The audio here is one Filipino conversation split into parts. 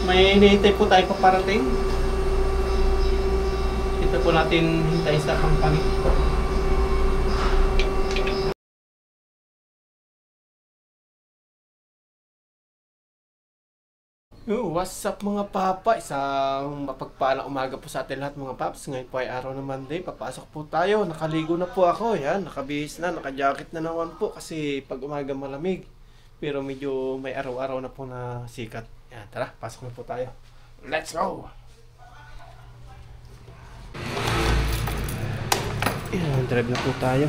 May hinihintay po tayo paparating. Ito po natin hintay sa company. What's up mga papa? Isang mapagpalang umaga po sa atin lahat mga paps. Ngayon po ay araw ng Monday. Papasok po tayo. Nakaligo na po ako. Yan, nakabihis na, nakajacket na naman po. Kasi pag umaga malamig. Pero medyo may araw-araw na po na sikat. Yan, tara, pasok na po tayo. Let's go! Yan, drive na po tayo.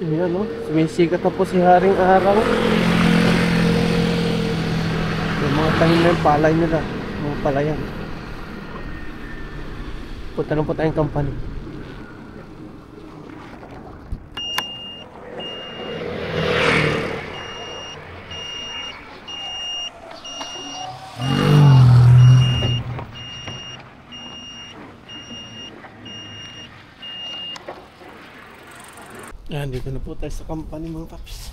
Yan o, sumisikat na po si Haring Araw. Yung mga tanim na yung palay nila, mga palayan. Punta lang po tayong company. Yan, dito na po tayo sa company mga paps.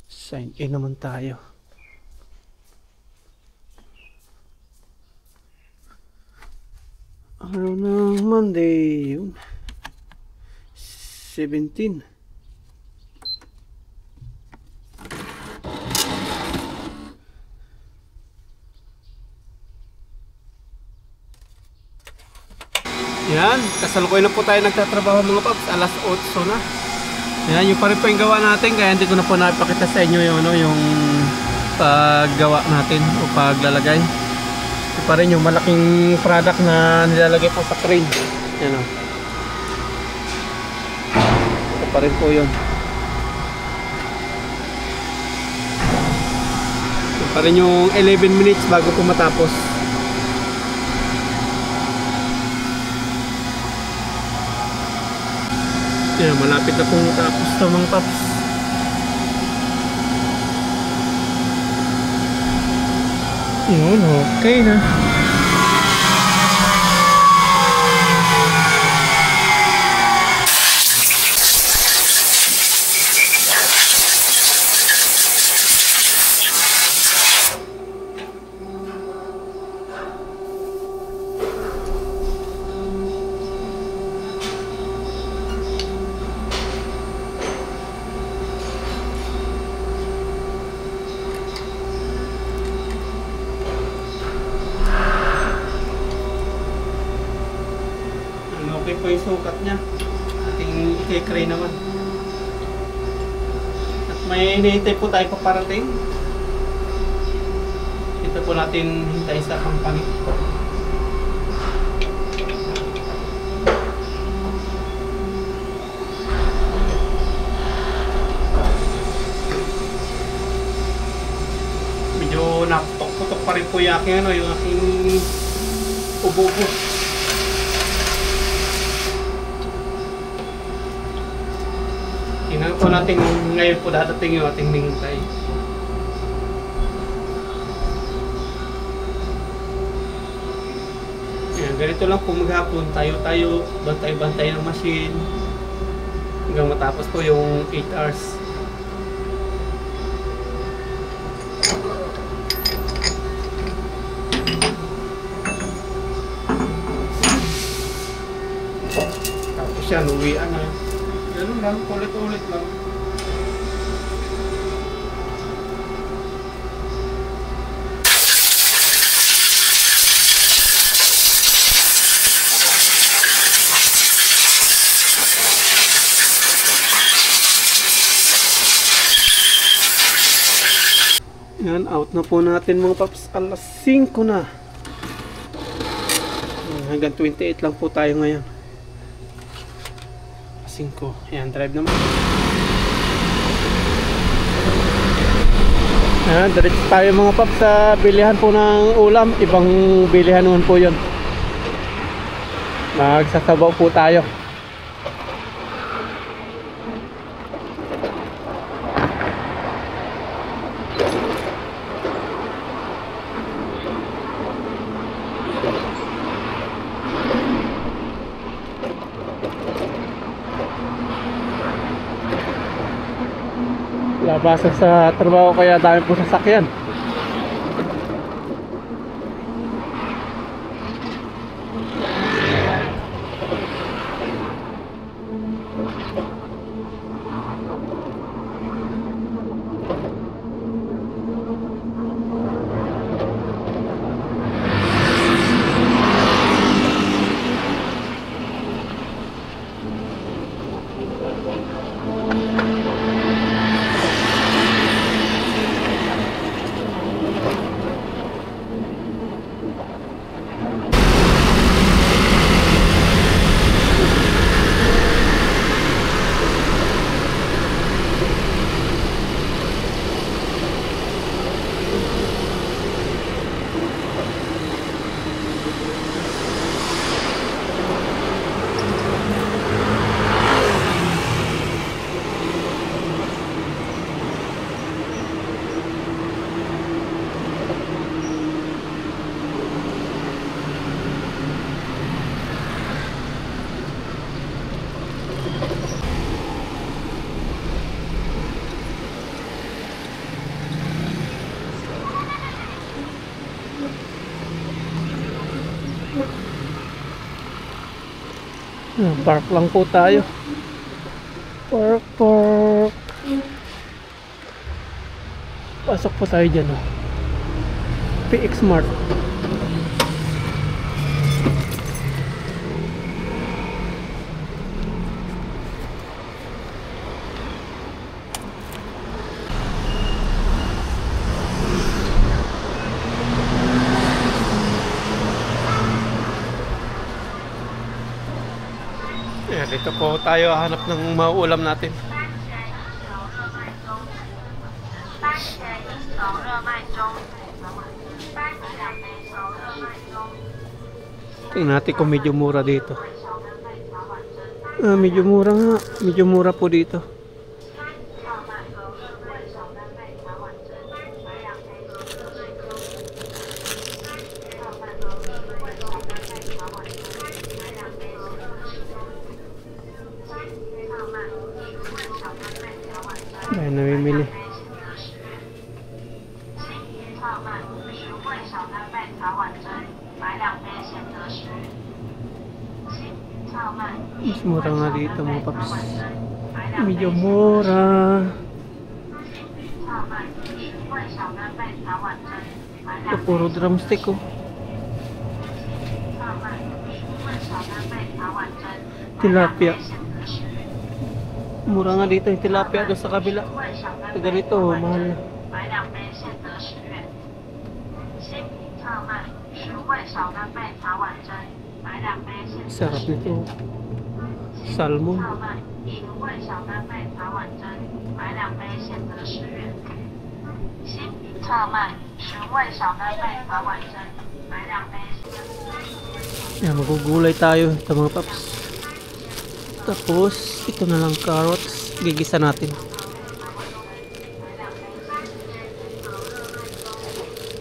Sign in naman tayo. Araw ng Monday, yun. 17. Yan, kasalukuyan na po tayo nagtatrabaho mga paps. Alas 8 na. Yan, yung pa rin po yung gawa natin. Kaya hindi ko na po napakita sa inyo yung, yung paggawa natin o paglalagay. Ito pa rin yung malaking product na nilalagay po sa crane. Yan o. Ito pa rin po yun. Ito pa rin yung 11 minutes bago po matapos. Yan, malapit na pong tapos ito mga paps. Yun, okay na. Okay po yung sukat niya. Ating i-cray naman. At may hinihintay po tayo paparating. Ito po natin hintay sa company. Medyo naputok-putok pa rin po yung aking, yung aking ubo-ubo. Tingnan po natin ngayon po dadating yung ating ningtay. Ayan, ganito lang po maghapon. Tayo-tayo, bantay-bantay ng machine. Hanggang matapos po yung 8 hours. Tapos yan, uwian na. Ganun lang, ulit-ulit lang. Yan, out na po natin mga paps. Alas 5 na. Hanggang 28 lang po tayo ngayon. 5. Ayan, drive naman. Ayan, diretso tayo mga paps sa bilihan po ng ulam. Ibang bilihan naman po yun. Magsasabaw po tayo. Labasan sa trabaho kaya dami po sasakyan. Park lang po tayo. Park. Pasok po tayo dyan. PX Mart. Dito po tayo hanap ng mauulam natin. Tingnan natin kung medyo mura dito. Medyo mura nga. Medyo mura po dito. Dahil namimili. Mas mura nga dito mga paps. Medyo mura. Ito puro drumstick oh. Tilapia. Mura nga dito yung tilapia doon sa kabila. Ito ganito, mahal na. Sarap nito. Salmon. Yan, magugulay tayo ito mga paps. Tapos ito na lang carrots, gigisa natin.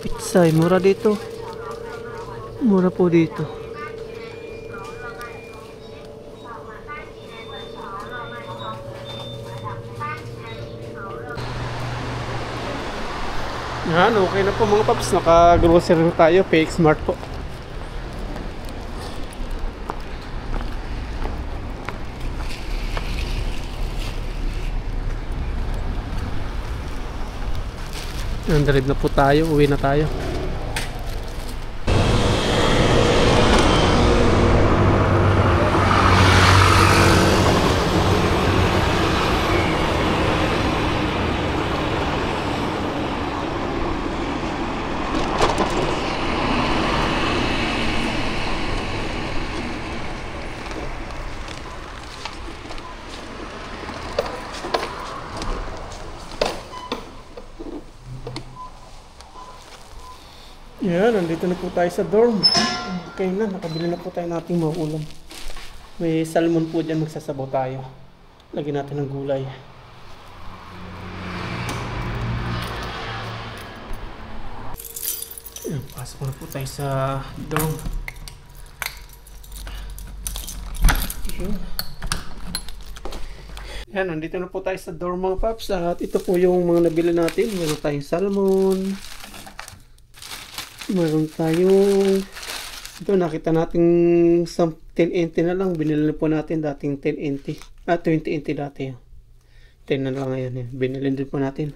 Pizza, mura dito. Mura po dito. Yan, okay na po mga paps. Naka-grocery na tayo. PX Mart po. Drive na po tayo, uwi na tayo. Yan, nandito na po tayo sa dorm. Okay na, nakabili na po tayo nating mauulam. May salmon po dyan, magsasabaw tayo. Lagyan natin ng gulay. Yan, pasok na po tayo sa dorm. Yan, nandito na po tayo sa door mga paps. At ito po yung mga nabili natin. Meron tayong salmon. Meron tayong... Ito, nakita natin sa 10 NT na lang. Binili na po natin dating 10 NT. 20 NT dati. 10 na lang ngayon. Binili din po natin.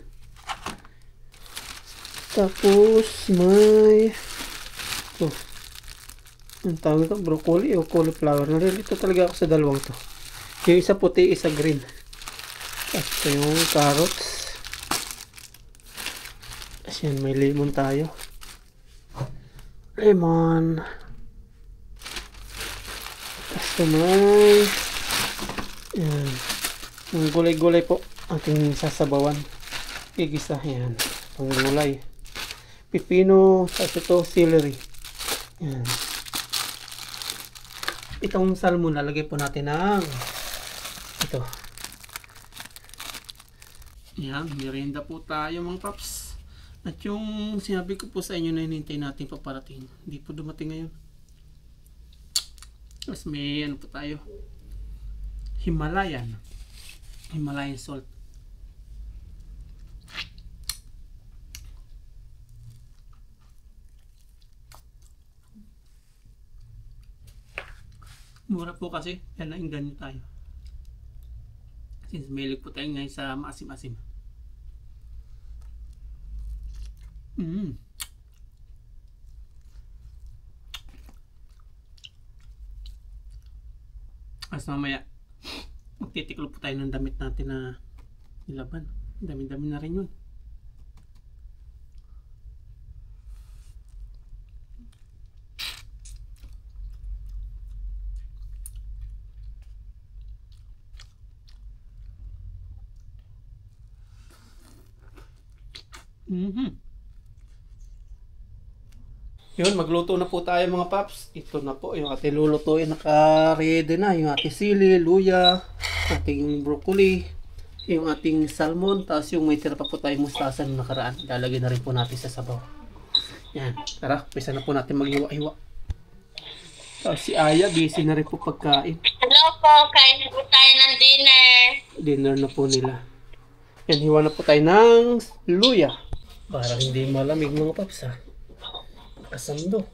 Tapos, may... Oh. Ang tawag ito, broccoli o cauliflower. Nalilito talaga ako sa dalawang to. Yung isa puti, isa green. At yung carrots. Kasi yan, may lemon tayo. Lemon. Tapos may... Yan. Yung gulay-gulay po. Ating sasabawan. Igisa. Yan. Panggulay. Pipino. Tapos ito, celery. Yan. Itong salmon, lalagay po natin ng ito. Yan, merienda po tayo mga paps. At yung sinabi ko po sa inyo na hinintay natin paparating, hindi po dumating ngayon. Tapos may ano po tayo, Himalayan salt. Mura po kasi, yan na inganyo tayo. Since mahilig po tayo ngayon sa maasim-asim. As mamaya, magtitiklo po tayo ng damit natin na nilaban. Dami-dami na rin yun. Yun, magluto na po tayo mga paps. Ito na po yung ating lulutuin. Naka-ready na yung ating sili, luya, ating broccoli, yung ating salmon, tapos yung may tira pa po tayong mustasa na nakaraan. Lalagay na rin po natin sa sabaw. Yan, tara, pisa na po natin maghiwa-hiwa. Tapos si Aya, busy na rin po pagkain. Hello po, kain po tayo ng dinner. Dinner na po nila. Yan, hiwa na po tayo ng luya. Para hindi malamig mga paps ha. Nakasando.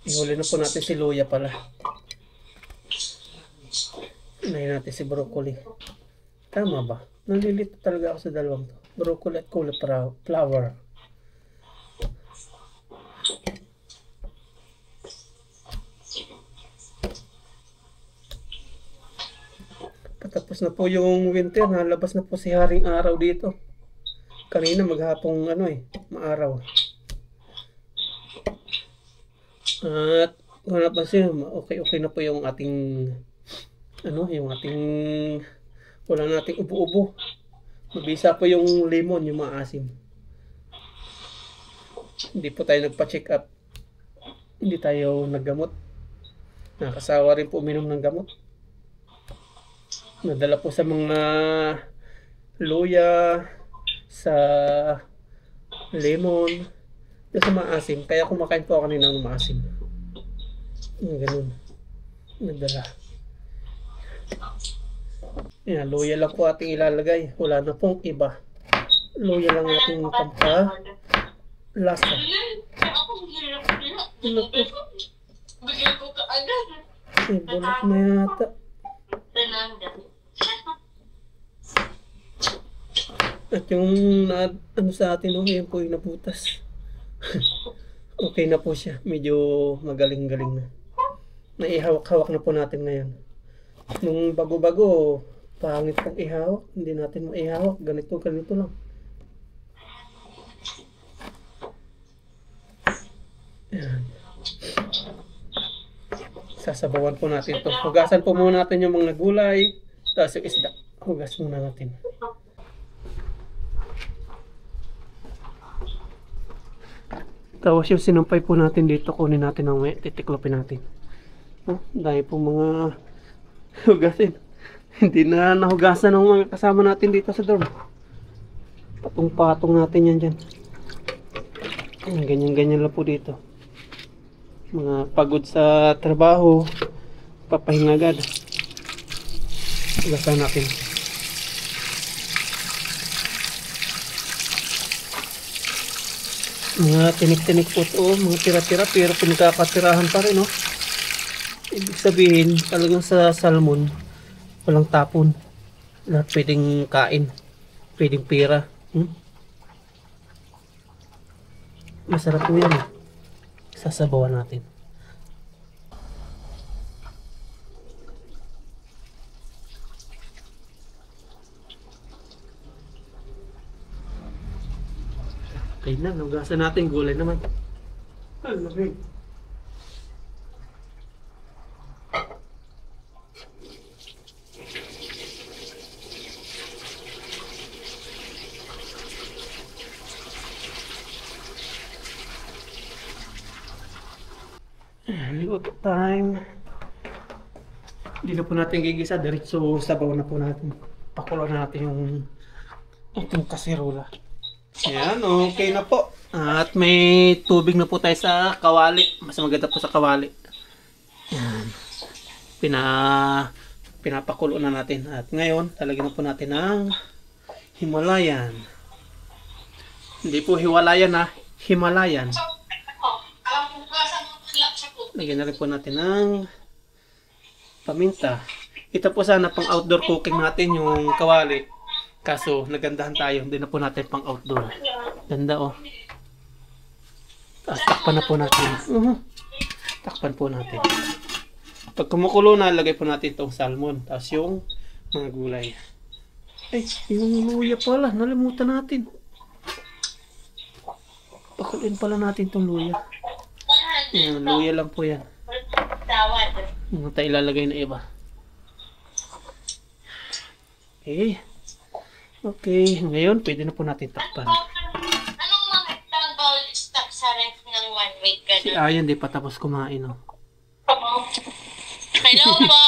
Ihuli na po natin si luya pala. Unahin natin si broccoli. Tama ba? Nalilito talaga ako sa dalawang to. Broccoli at cauliflower. Patapos na po yung winter. Nalabas na po si Haring Araw dito. Kanina maghapong maaraw. At wala pa siya, okay na po yung ating wala nating ubo-ubo. Mabisa po yung lemon, yung maasim. Hindi po tayo nagpa-check up. Hindi tayo naggamot. Nakasawa rin po uminom ng gamot. Nadala po sa mga luya, sa lemon, sa maasim. Kaya kumakain po ako kanina ng maasim. Ganun. Nadala. Yan, luya lang po ating ilalagay. Wala na pong iba. Luya lang ating pagka lasa. Ano po? Bigyan ko ka agad. Bulak na yata. At yung sa atin, yan po yung nabutas. Okay na po siya. Medyo magaling-galing na. Naihawak-hawak na po natin ngayon. Nung bago-bago, pangit pong ihawak. Hindi natin maihawak. Ganito lang. Yan. Sasabawan po natin ito. Hugasan po muna natin yung mga gulay. Tapos yung isda. Hugas muna natin. Tapos yung sinumpay po natin dito, kunin natin ang titiklopin natin. Dahil po mga hugasin. Hindi na nahugasan ng mga kasama natin dito sa dorm. Patong-patong natin yan dyan. Ganyan-ganyan lang po dito. Mga pagod sa trabaho, papahinga agad. Lasa natin. Mga tinik-tinik po ito, mga tira-tira, pero pinagkakatirahan pa rin, no? Ibig sabihin, talagang sa salmon, walang tapon. Lahat pwedeng kain, pwedeng pira. Masarap po yan. Sasabawan natin. Okay na, nugasan natin gulay naman. Ang lamig. Luto time. Hindi na po natin gigisa, diretso sabaw na po natin. Pakulo na natin yung itong kasirola. Ayan, okay na po. At may tubig na po tayo sa kawali. Mas maganda po sa kawali. Ayan. Pinapakulo na natin. At ngayon, talagyan na po natin ng Himalayan. Hindi po Hiwalayan na, Himalayan. Lagyan na rin po natin ng paminta. Ito po sana pang outdoor cooking natin yung kawali. Kaso nagandahan tayo, hindi na po natin pang outdoor. Ganda oh. Tapos takpan na po natin. Takpan po natin. Pag kumukulo na, lagay po natin itong salmon. Tapos yung mga gulay. Ay, yung luya pala. Nalimutan natin. Pakulin pala natin itong luya. Ayan, luya lang po yan. Hindi tayo ilalagay na iba. Okay. Okay, ngayon pwede na po natin takpan. Anong mga tagal stock sa ref ng 1 week ka Si Ayan di pa tapos kumain, oh. Hello po!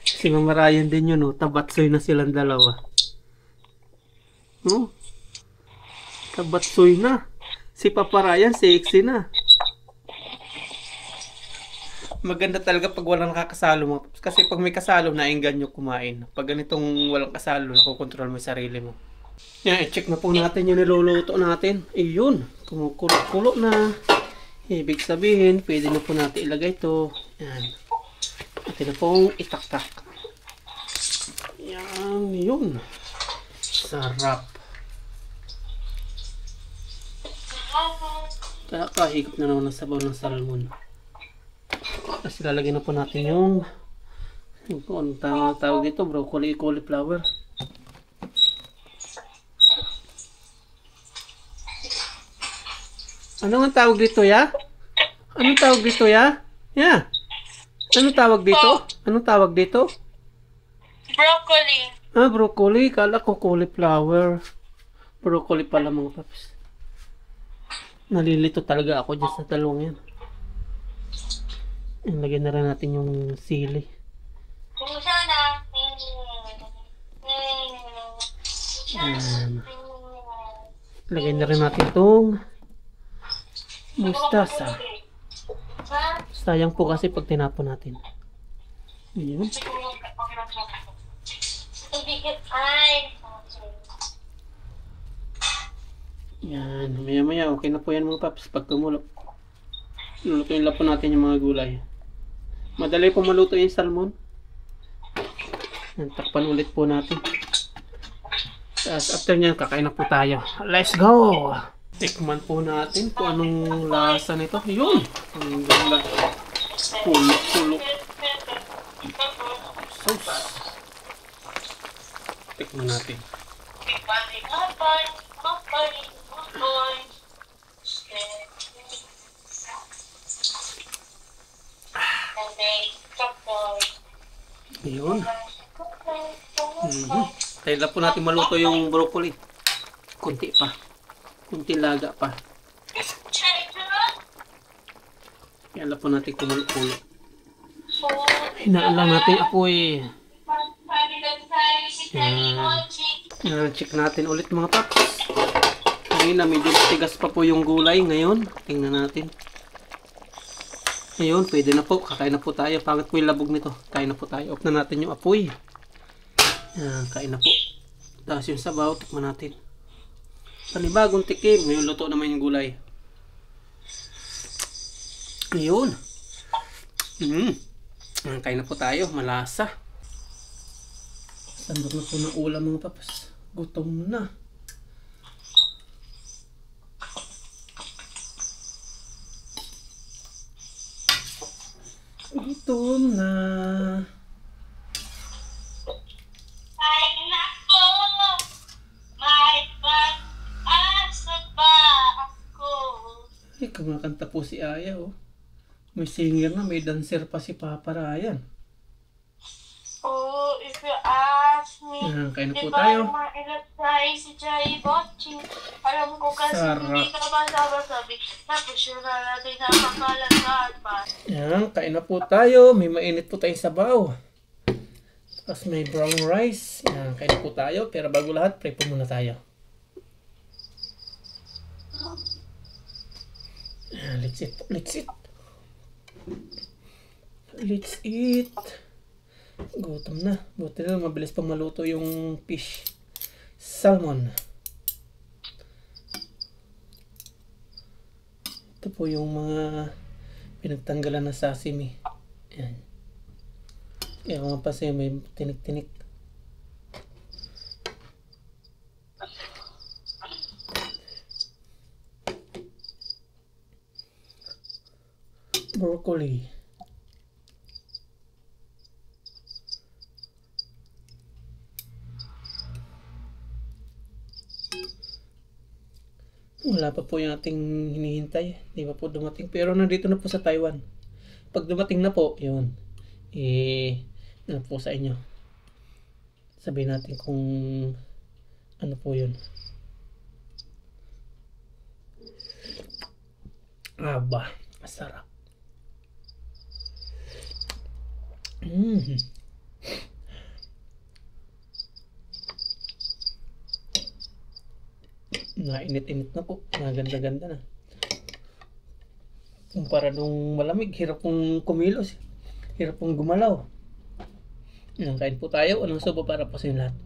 Si Mama Ryan din yun, oh. Tabatsoy na silang dalawa. Oh. Tabatsoy na. Si Papa Ryan, sexy na. Maganda talaga pag walang nakakasalo mo. Kasi pag may kasalo, nainggan nyo kumain. Pag ganitong walang kasalo, nakokontrol mo yung sarili mo. Yan, i-check na po natin yung niluluto natin. Ayun, kumukulo na. Ibig sabihin, pwede na po natin ilagay ito. Yan. Atin na pong itaktak. Yan, yun. Sarap. Kakahigop na naman ng sabaw ng salmon. Tapos ilalagay na po natin yung anong tawag dito, broccoli, cauliflower. Ano ang tawag dito, ya? Anong tawag dito, ya? Ya? Anong tawag dito? Anong tawag dito? Broccoli. Ah, broccoli. Kala ko cauliflower. Broccoli pala mga paps. Nalilito talaga ako dyan sa talong yan. Lagyan na rin natin yung sili. Lagyan na rin natin itong mustasa. Sayang po kasi pag tinapon natin. Ayan. Yan. Maya maya okay na po yan mga paps. Pag kumulo. Lulutuin lang po natin yung mga gulay. Madali po maluto yung salmon. Takpan ulit po natin. Tapos after nyan, kakain na po tayo. Let's go! Tikman po natin kung anong lasa nito. Yun! Ang ganda. Pulo-pulo. Sauce. Tikman natin. Ayun. Tayo lang po natin maluto yung broccoli. Kunti pa. Kunti laga pa. Kaya lang po natin kumulo-kulo. Hinaan lang natin apoy. Check natin ulit mga paps. Ngayon na medyo tigas pa po yung gulay ngayon. Tingnan natin. Ayun, pwede na po. Kakain na po tayo. Pangit po yung labog nito. Kain na po tayo. Off na natin yung apoy. Yan, kain na po. Tapos yung sabaw, tikman natin. Panibagong tikim. Ngayon luto naman yung gulay. Ayun. Kain na po tayo. Malasa. Sandok na po ng ulam mga paps. Gutom na. Gutom na. Ay, nako! May pag-asa ba ako? Eh, kumakanta po si Aya, oh. May singer na, may dancer pa si Papa Ryan. Oh, if you ask me, Yan, kain na po di ba tayo. yung ma-electry si Jay Botchi? Alam ko kasi Sarap. hindi ka masabi. Tapos yun na natin napakalasad pa. Yan, kain na po tayo. May mainit po tayong sabaw. Tapos may brown rice. Yan, kain na po tayo. Pero bago lahat, pray po muna tayo. Yan, let's eat po. Let's eat. Let's eat. Gutom na. Buti na mabilis pang maluto yung fish. Salmon. Ito po yung mga pinagtanggalan na sashimi. Yan. Kaya mga pasi may tinik-tinik. Broccoli. Wala pa po yung ating hinihintay. Hindi pa po dumating. Pero nandito na po sa Taiwan. Pag dumating na po, yun. Ano po sa inyo. Sabihin natin kung ano po yun. Aba, masarap. Nainit-init na po. Maganda-ganda na. Kumpara nung malamig, hirap pong kumilos. Hirap pong gumalaw. Kain po tayo. Anong sobo para po sa inyo lahat?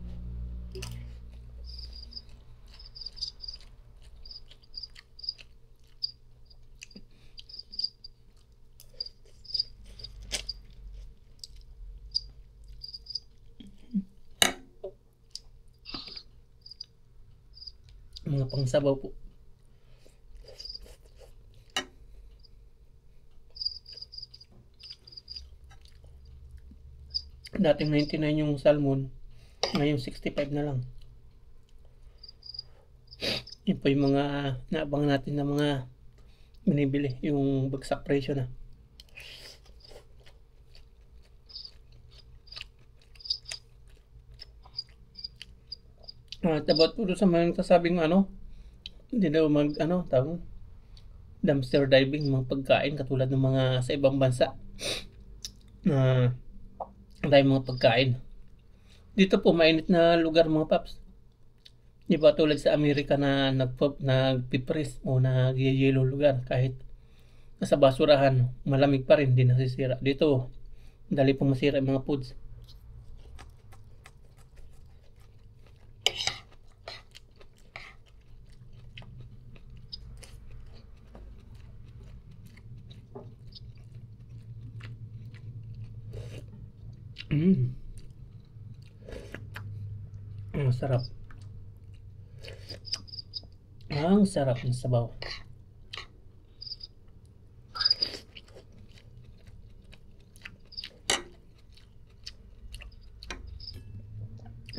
Mga pangsabaw po. Dating 99 yung salmon, ngayon 65 na lang. Yun po yung mga naabang natin na mga binibili, yung bagsak presyo na. At about po sa mga nasasabing hindi daw tawag dumpster diving, mga pagkain katulad ng mga sa ibang bansa na tayong mga pagkain. Dito po mainit na lugar mga paps. Di ba tulad sa Amerika na nagpipres o nag-yellow lugar, kahit nasa basurahan malamig pa rin, di nasisira. Dito dali pong masira yung mga foods. Ang sarap. Ang sarap ng sabaw.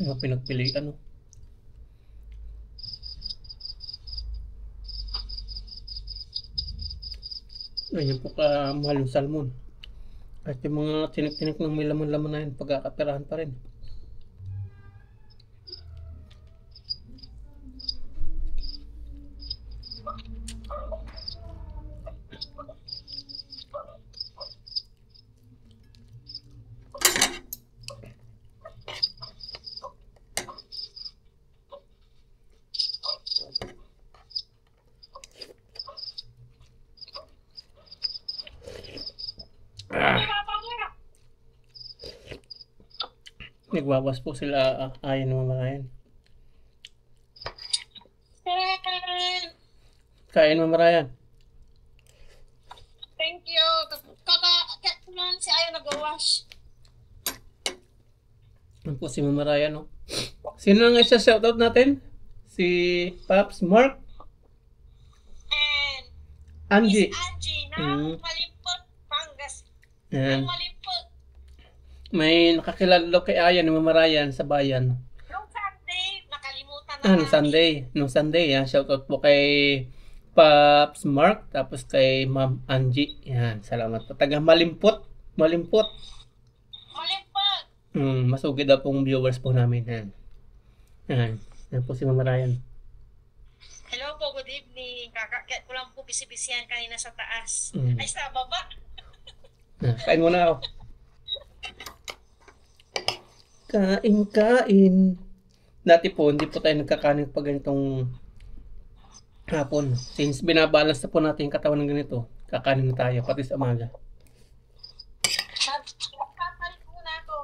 Mga pinagpilian, ganyan po ka mahal yung salmon. At yung mga tinik-tinik ng may laman-laman na yun, pagkakapirahan pa rin. Nagwawas po sila ayon ng mamarayan. Kain mamarayan. Thank you. Kaka si Ayo nag-wash. Yan po si mamarayan, no? Sino nga isa shoutout natin? Si Pops Mark? And Angie. Angie na Malimpot, Pangas. Yan. Malimpot. May nakakilala daw kay Ayan ng mamarayan sa bayan. Nung Sunday, nakalimutan na Nung Sunday. Nung Sunday, yan. Shoutout po kay Pops Mark, tapos kay Ma'am Angie. Yan, salamat po. Taga Malimpot. Malimpot. Malimpot. Masugid daw pong viewers po namin. Yan. Yan. Yan po si mamarayan. Hello po, good evening. Kakakit ko lang po bisibisihan kanina sa taas. Mm. Ay, sa baba. Kain muna ako. Kain. Dati po, hindi po tayo nagkakanin pag ganitong hapon. Since binabalance na po natin yung katawan ng ganito, kakanin na tayo, pati sa umaga. Kakalit muna ako.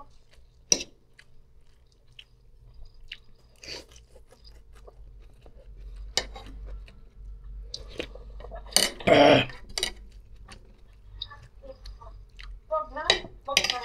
Wag na. Wag na.